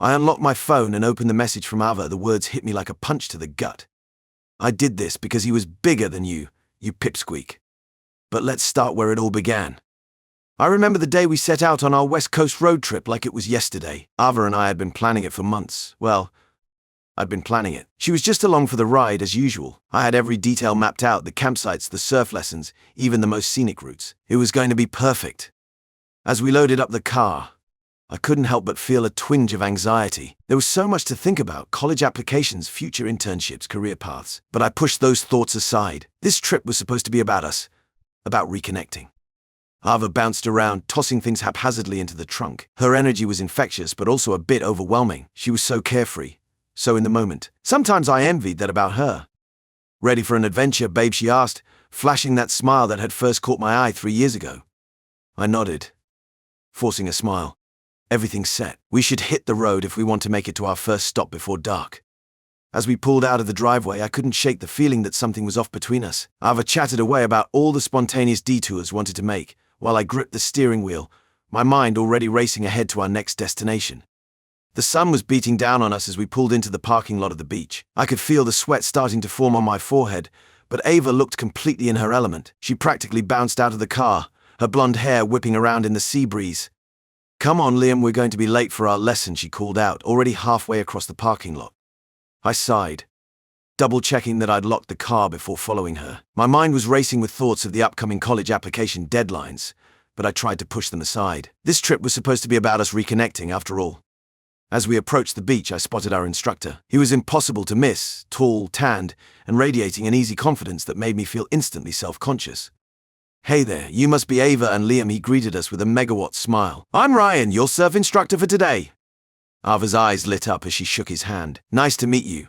I unlocked my phone and opened the message from Ava. The words hit me like a punch to the gut. I did this because he was bigger than you pipsqueak. But let's start where it all began. I remember the day we set out on our West Coast road trip like it was yesterday. Ava and I had been planning it for months. Well, I'd been planning it. She was just along for the ride as usual. I had every detail mapped out, the campsites, the surf lessons, even the most scenic routes. It was going to be perfect. As we loaded up the car, I couldn't help but feel a twinge of anxiety. There was so much to think about: college applications, future internships, career paths. But I pushed those thoughts aside. This trip was supposed to be about us, about reconnecting. Ava bounced around, tossing things haphazardly into the trunk. Her energy was infectious, but also a bit overwhelming. She was so carefree, so in the moment. Sometimes I envied that about her. "Ready for an adventure, babe?" she asked, flashing that smile that had first caught my eye 3 years ago. I nodded, forcing a smile. Everything's set. We should hit the road if we want to make it to our first stop before dark. As we pulled out of the driveway, I couldn't shake the feeling that something was off between us. Ava chatted away about all the spontaneous detours wanted to make, while I gripped the steering wheel, my mind already racing ahead to our next destination. The sun was beating down on us as we pulled into the parking lot of the beach. I could feel the sweat starting to form on my forehead, but Ava looked completely in her element. She practically bounced out of the car, her blonde hair whipping around in the sea breeze. "Come on, Liam, we're going to be late for our lesson," she called out, already halfway across the parking lot. I sighed, double-checking that I'd locked the car before following her. My mind was racing with thoughts of the upcoming college application deadlines, but I tried to push them aside. This trip was supposed to be about us reconnecting, after all. As we approached the beach, I spotted our instructor. He was impossible to miss, tall, tanned, and radiating an easy confidence that made me feel instantly self-conscious. "Hey there, you must be Ava and Liam," he greeted us with a megawatt smile. "I'm Ryan, your surf instructor for today." Ava's eyes lit up as she shook his hand. "Nice to meet you."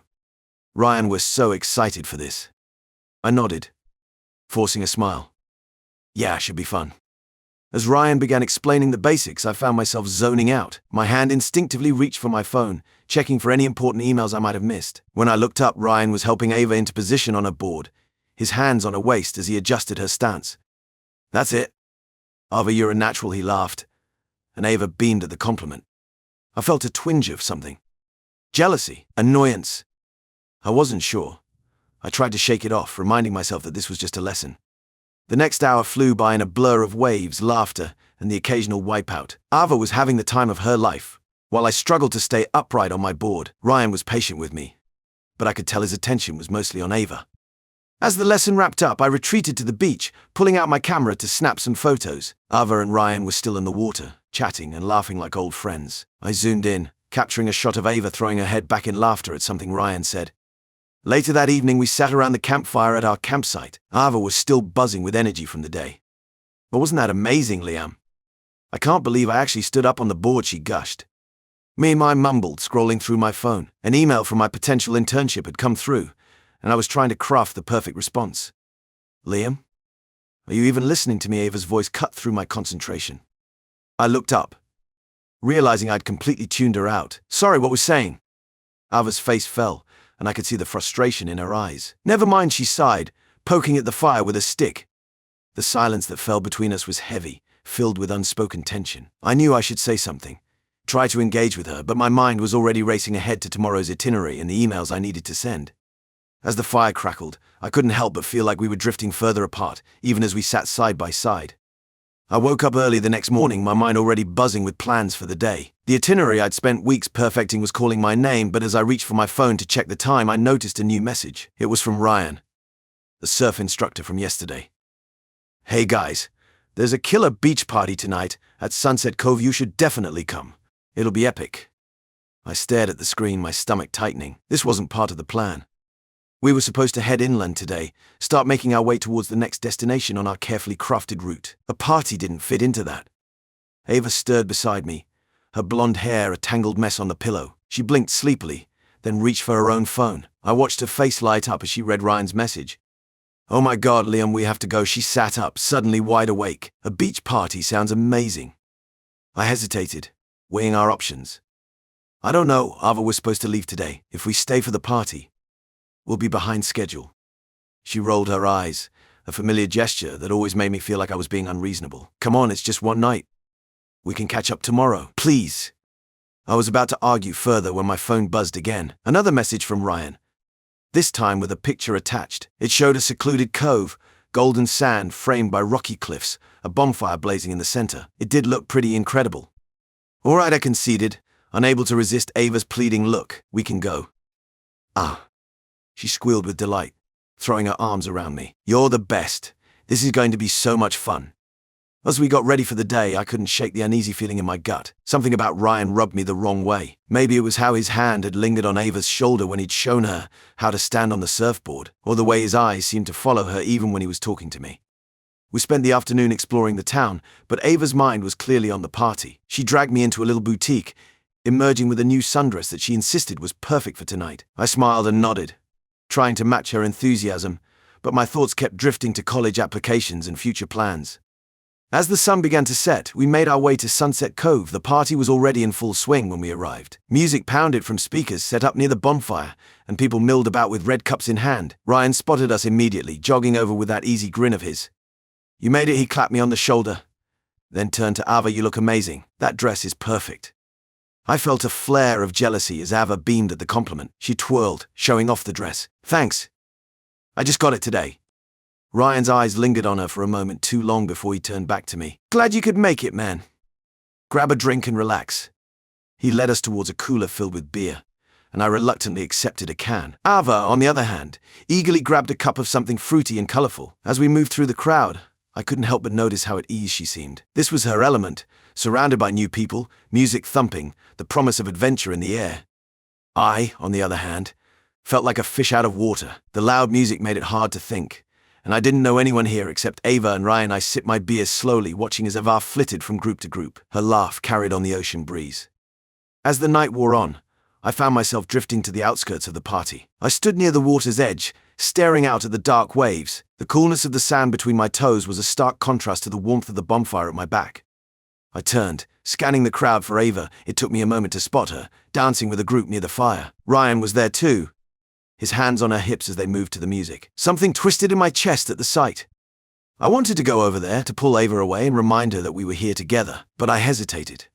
Ryan was so excited for this. I nodded, forcing a smile. "Yeah, should be fun." As Ryan began explaining the basics, I found myself zoning out. My hand instinctively reached for my phone, checking for any important emails I might have missed. When I looked up, Ryan was helping Ava into position on her board, his hands on her waist as he adjusted her stance. "That's it. Ava, you're a natural," he laughed, and Ava beamed at the compliment. I felt a twinge of something. Jealousy, annoyance. I wasn't sure. I tried to shake it off, reminding myself that this was just a lesson. The next hour flew by in a blur of waves, laughter, and the occasional wipeout. Ava was having the time of her life. While I struggled to stay upright on my board, Ryan was patient with me, but I could tell his attention was mostly on Ava. As the lesson wrapped up, I retreated to the beach, pulling out my camera to snap some photos. Ava and Ryan were still in the water, chatting and laughing like old friends. I zoomed in, capturing a shot of Ava throwing her head back in laughter at something Ryan said. Later that evening, we sat around the campfire at our campsite. Ava was still buzzing with energy from the day. "But wasn't that amazing, Liam? I can't believe I actually stood up on the board," she gushed. I mumbled, scrolling through my phone. An email from my potential internship had come through, and I was trying to craft the perfect response. "Liam? Are you even listening to me?" Ava's voice cut through my concentration. I looked up, realizing I'd completely tuned her out. "Sorry, what was saying?" Ava's face fell, and I could see the frustration in her eyes. "Never mind," she sighed, poking at the fire with a stick. The silence that fell between us was heavy, filled with unspoken tension. I knew I should say something, try to engage with her, but my mind was already racing ahead to tomorrow's itinerary and the emails I needed to send. As the fire crackled, I couldn't help but feel like we were drifting further apart, even as we sat side by side. I woke up early the next morning, my mind already buzzing with plans for the day. The itinerary I'd spent weeks perfecting was calling my name, but as I reached for my phone to check the time, I noticed a new message. It was from Ryan, the surf instructor from yesterday. "Hey guys, there's a killer beach party tonight at Sunset Cove. You should definitely come. It'll be epic." I stared at the screen, my stomach tightening. This wasn't part of the plan. We were supposed to head inland today, start making our way towards the next destination on our carefully crafted route. A party didn't fit into that. Ava stirred beside me, her blonde hair a tangled mess on the pillow. She blinked sleepily, then reached for her own phone. I watched her face light up as she read Ryan's message. "Oh my God, Liam, we have to go." She sat up, suddenly wide awake. "A beach party sounds amazing." I hesitated, weighing our options. "I don't know. Ava was supposed to leave today. If we stay for the party, we'll be behind schedule." She rolled her eyes, a familiar gesture that always made me feel like I was being unreasonable. "Come on, it's just one night. We can catch up tomorrow. Please." I was about to argue further when my phone buzzed again. Another message from Ryan. This time with a picture attached. It showed a secluded cove, golden sand framed by rocky cliffs, a bonfire blazing in the center. It did look pretty incredible. All right, I conceded, unable to resist Ava's pleading look. We can go. Ah. She squealed with delight, throwing her arms around me. You're the best. This is going to be so much fun. As we got ready for the day, I couldn't shake the uneasy feeling in my gut. Something about Ryan rubbed me the wrong way. Maybe it was how his hand had lingered on Ava's shoulder when he'd shown her how to stand on the surfboard, or the way his eyes seemed to follow her even when he was talking to me. We spent the afternoon exploring the town, but Ava's mind was clearly on the party. She dragged me into a little boutique, emerging with a new sundress that she insisted was perfect for tonight. I smiled and nodded, trying to match her enthusiasm, but my thoughts kept drifting to college applications and future plans. As the sun began to set, we made our way to Sunset Cove. The party was already in full swing when we arrived. Music pounded from speakers set up near the bonfire, and people milled about with red cups in hand. Ryan spotted us immediately, jogging over with that easy grin of his. You made it, he clapped me on the shoulder, then turned to Ava. You look amazing. That dress is perfect. I felt a flare of jealousy as Ava beamed at the compliment. She twirled, showing off the dress. Thanks. I just got it today. Ryan's eyes lingered on her for a moment too long before he turned back to me. Glad you could make it, man. Grab a drink and relax. He led us towards a cooler filled with beer, and I reluctantly accepted a can. Ava, on the other hand, eagerly grabbed a cup of something fruity and colorful. As we moved through the crowd, I couldn't help but notice how at ease she seemed. This was her element, surrounded by new people, music thumping, the promise of adventure in the air. I, on the other hand, felt like a fish out of water. The loud music made it hard to think, and I didn't know anyone here except Ava and Ryan. I sipped my beer slowly, watching as Ava flitted from group to group. Her laugh carried on the ocean breeze. As the night wore on, I found myself drifting to the outskirts of the party. I stood near the water's edge, staring out at the dark waves. The coolness of the sand between my toes was a stark contrast to the warmth of the bonfire at my back. I turned, scanning the crowd for Ava. It took me a moment to spot her, dancing with a group near the fire. Ryan was there too, his hands on her hips as they moved to the music. Something twisted in my chest at the sight. I wanted to go over there to pull Ava away and remind her that we were here together, but I hesitated.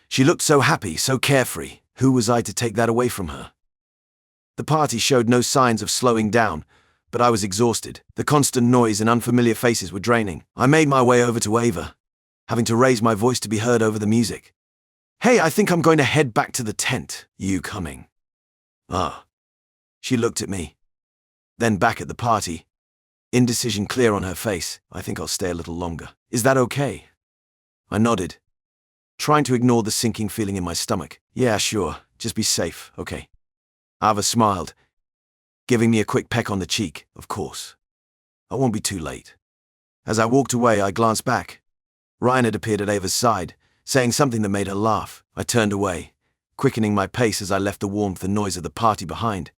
She looked so happy, so carefree. Who was I to take that away from her? The party showed no signs of slowing down, but I was exhausted. The constant noise and unfamiliar faces were draining. I made my way over to Ava, having to raise my voice to be heard over the music. Hey, I think I'm going to head back to the tent. You coming? Ah. She looked at me, then back at the party, indecision clear on her face. I think I'll stay a little longer. Is that okay? I nodded, trying to ignore the sinking feeling in my stomach. Yeah, sure. Just be safe, okay? Ava smiled, giving me a quick peck on the cheek. Of course. I won't be too late. As I walked away, I glanced back. Ryan had appeared at Ava's side, saying something that made her laugh. I turned away, quickening my pace as I left the warmth and noise of the party behind.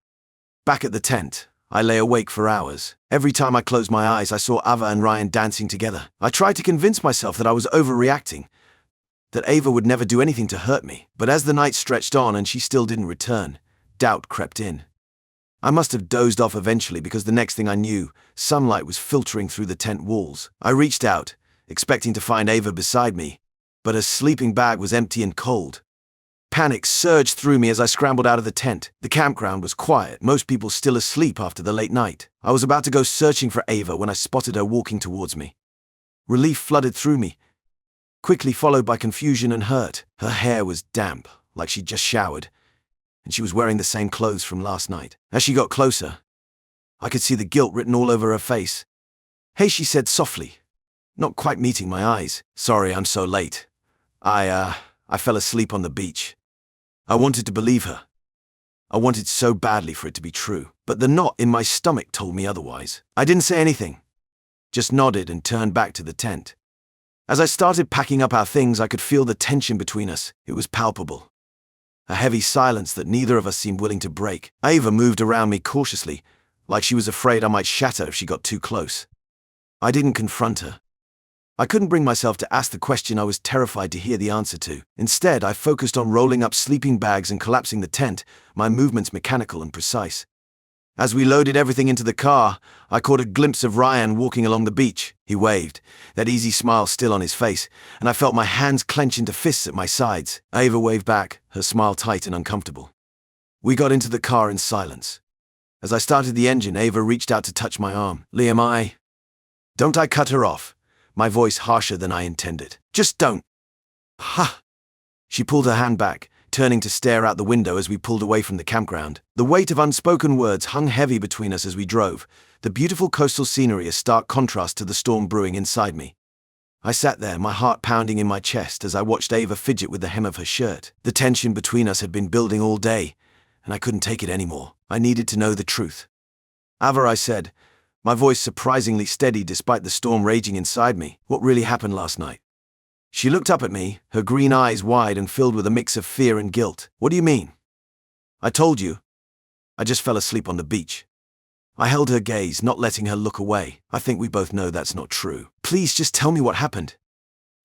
Back at the tent, I lay awake for hours. Every time I closed my eyes, I saw Ava and Ryan dancing together. I tried to convince myself that I was overreacting, that Ava would never do anything to hurt me. But as the night stretched on and she still didn't return, doubt crept in. I must have dozed off eventually, because the next thing I knew, sunlight was filtering through the tent walls. I reached out, expecting to find Ava beside me, but her sleeping bag was empty and cold. Panic surged through me as I scrambled out of the tent. The campground was quiet, most people still asleep after the late night. I was about to go searching for Ava when I spotted her walking towards me. Relief flooded through me, quickly followed by confusion and hurt. Her hair was damp, like she'd just showered, and she was wearing the same clothes from last night. As she got closer, I could see the guilt written all over her face. Hey, she said softly, not quite meeting my eyes. Sorry, I'm so late. I fell asleep on the beach. I wanted to believe her. I wanted so badly for it to be true, but the knot in my stomach told me otherwise. I didn't say anything, just nodded and turned back to the tent. As I started packing up our things, I could feel the tension between us. It was palpable. A heavy silence that neither of us seemed willing to break. Ava moved around me cautiously, like she was afraid I might shatter if she got too close. I didn't confront her. I couldn't bring myself to ask the question I was terrified to hear the answer to. Instead, I focused on rolling up sleeping bags and collapsing the tent, my movements mechanical and precise. As we loaded everything into the car, I caught a glimpse of Ryan walking along the beach. He waved, that easy smile still on his face, and I felt my hands clench into fists at my sides. Ava waved back, her smile tight and uncomfortable. We got into the car in silence. As I started the engine, Ava reached out to touch my arm. Liam, Don't I cut her off, my voice harsher than I intended. Just don't. Ha! She pulled her hand back, turning to stare out the window as we pulled away from the campground. The weight of unspoken words hung heavy between us as we drove, the beautiful coastal scenery a stark contrast to the storm brewing inside me. I sat there, my heart pounding in my chest as I watched Ava fidget with the hem of her shirt. The tension between us had been building all day, and I couldn't take it anymore. I needed to know the truth. Ava, I said, my voice surprisingly steady despite the storm raging inside me. What really happened last night? She looked up at me, her green eyes wide and filled with a mix of fear and guilt. What do you mean? I told you. I just fell asleep on the beach. I held her gaze, not letting her look away. I think we both know that's not true. Please just tell me what happened.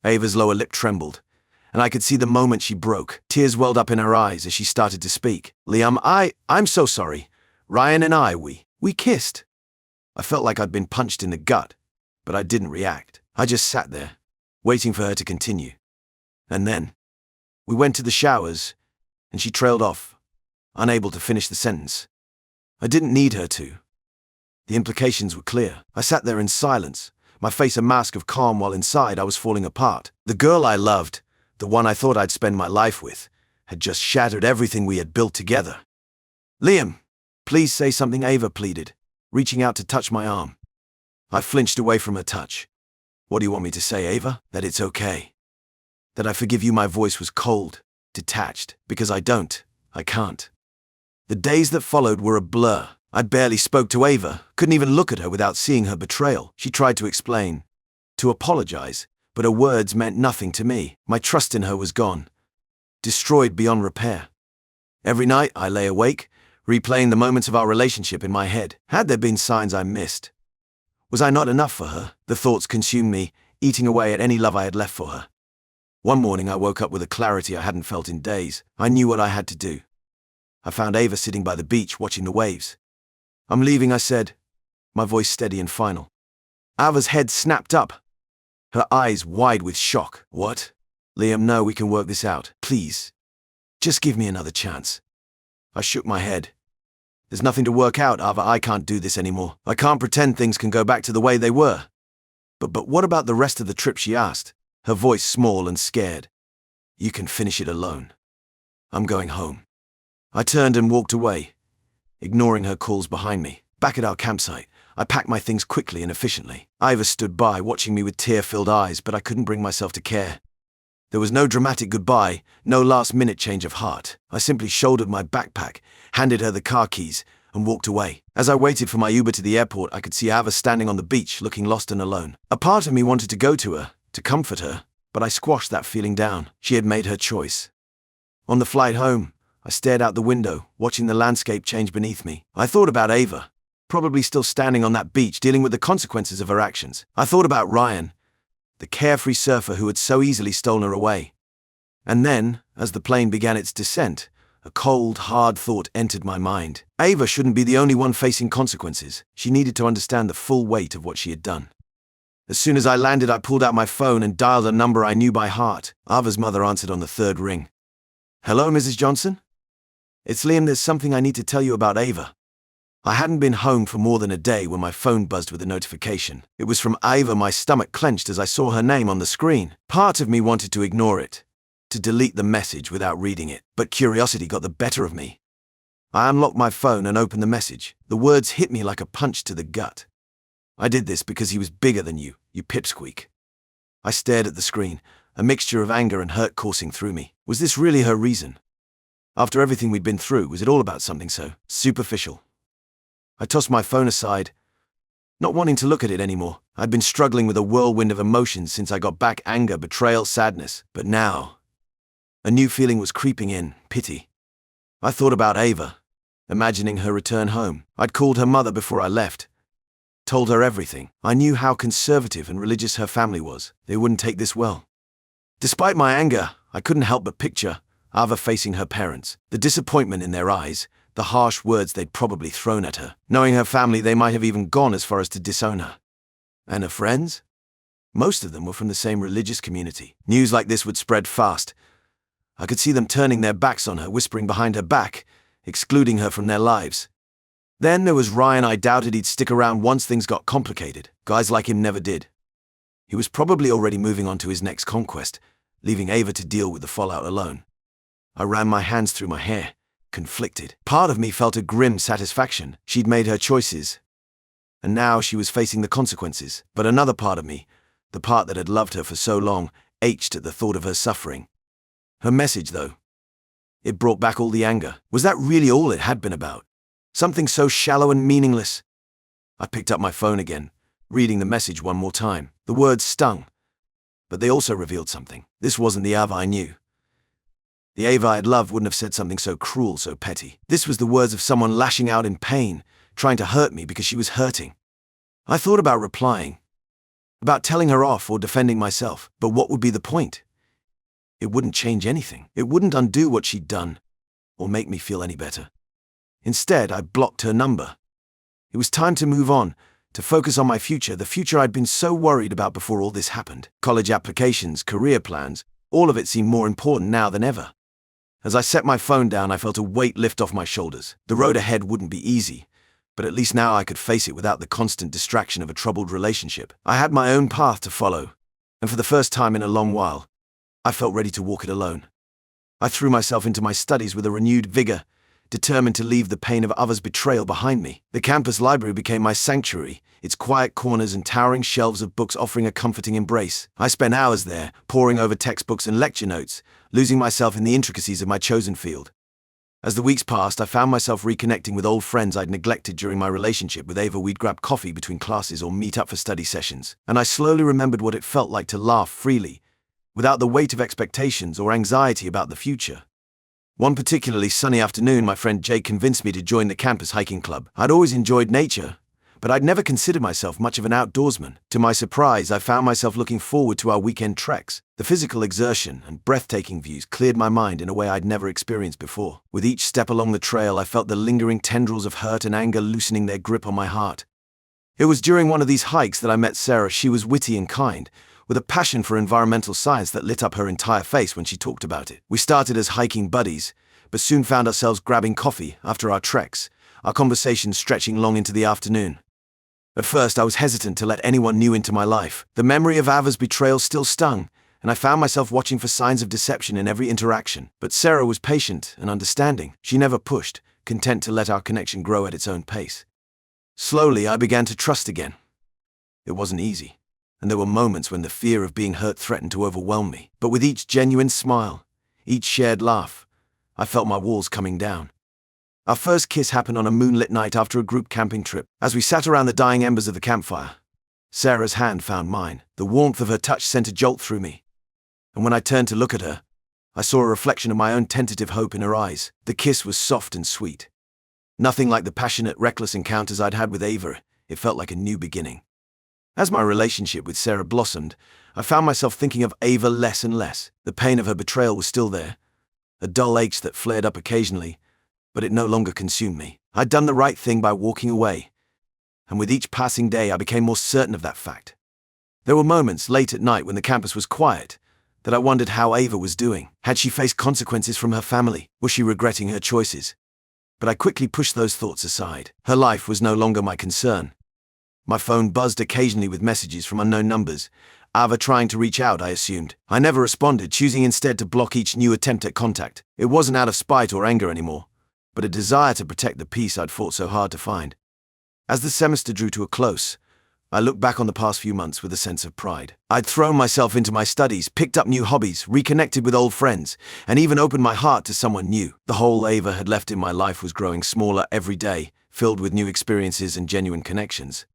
Ava's lower lip trembled, and I could see the moment she broke. Tears welled up in her eyes as she started to speak. Liam, I'm so sorry. Ryan and I, we kissed. I felt like I'd been punched in the gut, but I didn't react. I just sat there, waiting for her to continue. And then, we went to the showers, and she trailed off, unable to finish the sentence. I didn't need her to. The implications were clear. I sat there in silence, my face a mask of calm while inside I was falling apart. The girl I loved, the one I thought I'd spend my life with, had just shattered everything we had built together. Liam, please say something, Ava pleaded, reaching out to touch my arm. I flinched away from her touch. What do you want me to say, Ava? That it's okay. That I forgive you. My voice was cold, detached, because I can't. The days that followed were a blur. I barely spoke to Ava, couldn't even look at her without seeing her betrayal. She tried to explain, to apologize, but her words meant nothing to me. My trust in her was gone, destroyed beyond repair. Every night I lay awake, replaying the moments of our relationship in my head. Had there been signs I missed? Was I not enough for her? The thoughts consumed me, eating away at any love I had left for her. One morning I woke up with a clarity I hadn't felt in days. I knew what I had to do. I found Ava sitting by the beach watching the waves. I'm leaving, I said, my voice steady and final. Ava's head snapped up, her eyes wide with shock. What? Liam, no, we can work this out. Please. Just give me another chance. I shook my head. There's nothing to work out, Ava. I can't do this anymore. I can't pretend things can go back to the way they were. But what about the rest of the trip, she asked, her voice small and scared. You can finish it alone. I'm going home. I turned and walked away, ignoring her calls behind me. Back at our campsite, I packed my things quickly and efficiently. Ava stood by, watching me with tear-filled eyes, but I couldn't bring myself to care. There was no dramatic goodbye, no last-minute change of heart. I simply shouldered my backpack, handed her the car keys, and walked away. As I waited for my Uber to the airport, I could see Ava standing on the beach, looking lost and alone. A part of me wanted to go to her, to comfort her, but I squashed that feeling down. She had made her choice. On the flight home, I stared out the window, watching the landscape change beneath me. I thought about Ava, probably still standing on that beach, dealing with the consequences of her actions. I thought about Ryan, the carefree surfer who had so easily stolen her away. And then, as the plane began its descent, a cold, hard thought entered my mind. Ava shouldn't be the only one facing consequences. She needed to understand the full weight of what she had done. As soon as I landed, I pulled out my phone and dialed a number I knew by heart. Ava's mother answered on the third ring. Hello, Mrs. Johnson? It's Liam. There's something I need to tell you about Ava. I hadn't been home for more than a day when my phone buzzed with a notification. It was from Ava. My stomach clenched as I saw her name on the screen. Part of me wanted to ignore it, to delete the message without reading it, but curiosity got the better of me. I unlocked my phone and opened the message. The words hit me like a punch to the gut. I did this because he was bigger than you pipsqueak. I stared at the screen, a mixture of anger and hurt coursing through me. Was this really her reason? After everything we'd been through, was it all about something so superficial? I tossed my phone aside, not wanting to look at it anymore. I'd been struggling with a whirlwind of emotions since I got back: anger, betrayal, sadness. But now, a new feeling was creeping in: pity. I thought about Ava, imagining her return home. I'd called her mother before I left, told her everything. I knew how conservative and religious her family was. They wouldn't take this well. Despite my anger, I couldn't help but picture Ava facing her parents, the disappointment in their eyes, the harsh words they'd probably thrown at her. Knowing her family, they might have even gone as far as to disown her. And her friends? Most of them were from the same religious community. News like this would spread fast. I could see them turning their backs on her, whispering behind her back, excluding her from their lives. Then there was Ryan. I doubted he'd stick around once things got complicated. Guys like him never did. He was probably already moving on to his next conquest, leaving Ava to deal with the fallout alone. I ran my hands through my hair, conflicted. Part of me felt a grim satisfaction. She'd made her choices, and now she was facing the consequences. But another part of me, the part that had loved her for so long, ached at the thought of her suffering. Her message, though, it brought back all the anger. Was that really all it had been about? Something so shallow and meaningless? I picked up my phone again, reading the message one more time. The words stung, but they also revealed something. This wasn't the Ava I knew. The Ava I'd loved wouldn't have said something so cruel, so petty. This was the words of someone lashing out in pain, trying to hurt me because she was hurting. I thought about replying, about telling her off or defending myself, but what would be the point? It wouldn't change anything. It wouldn't undo what she'd done, or make me feel any better. Instead, I blocked her number. It was time to move on, to focus on my future, the future I'd been so worried about before all this happened. College applications, career plans, all of it seemed more important now than ever. As I set my phone down, I felt a weight lift off my shoulders. The road ahead wouldn't be easy, but at least now I could face it without the constant distraction of a troubled relationship. I had my own path to follow, and for the first time in a long while, I felt ready to walk it alone. I threw myself into my studies with a renewed vigor, determined to leave the pain of others' betrayal behind me. The campus library became my sanctuary, its quiet corners and towering shelves of books offering a comforting embrace. I spent hours there, poring over textbooks and lecture notes, losing myself in the intricacies of my chosen field. As the weeks passed, I found myself reconnecting with old friends I'd neglected during my relationship with Ava. We'd grab coffee between classes or meet up for study sessions, and I slowly remembered what it felt like to laugh freely, without the weight of expectations or anxiety about the future. One particularly sunny afternoon, my friend Jake convinced me to join the campus hiking club. I'd always enjoyed nature, but I'd never considered myself much of an outdoorsman. To my surprise, I found myself looking forward to our weekend treks. The physical exertion and breathtaking views cleared my mind in a way I'd never experienced before. With each step along the trail, I felt the lingering tendrils of hurt and anger loosening their grip on my heart. It was during one of these hikes that I met Sarah. She was witty and kind, with a passion for environmental science that lit up her entire face when she talked about it. We started as hiking buddies, but soon found ourselves grabbing coffee after our treks, our conversations stretching long into the afternoon. At first, I was hesitant to let anyone new into my life. The memory of Ava's betrayal still stung, and I found myself watching for signs of deception in every interaction. But Sarah was patient and understanding. She never pushed, content to let our connection grow at its own pace. Slowly, I began to trust again. It wasn't easy, and there were moments when the fear of being hurt threatened to overwhelm me. But with each genuine smile, each shared laugh, I felt my walls coming down. Our first kiss happened on a moonlit night after a group camping trip. As we sat around the dying embers of the campfire, Sarah's hand found mine. The warmth of her touch sent a jolt through me, and when I turned to look at her, I saw a reflection of my own tentative hope in her eyes. The kiss was soft and sweet. Nothing like the passionate, reckless encounters I'd had with Ava. It felt like a new beginning. As my relationship with Sarah blossomed, I found myself thinking of Ava less and less. The pain of her betrayal was still there, a dull ache that flared up occasionally, but it no longer consumed me. I'd done the right thing by walking away, and with each passing day I became more certain of that fact. There were moments late at night when the campus was quiet that I wondered how Ava was doing. Had she faced consequences from her family? Was she regretting her choices? But I quickly pushed those thoughts aside. Her life was no longer my concern. My phone buzzed occasionally with messages from unknown numbers. Ava trying to reach out, I assumed. I never responded, choosing instead to block each new attempt at contact. It wasn't out of spite or anger anymore, but a desire to protect the peace I'd fought so hard to find. As the semester drew to a close, I looked back on the past few months with a sense of pride. I'd thrown myself into my studies, picked up new hobbies, reconnected with old friends, and even opened my heart to someone new. The hole Ava had left in my life was growing smaller every day, filled with new experiences and genuine connections.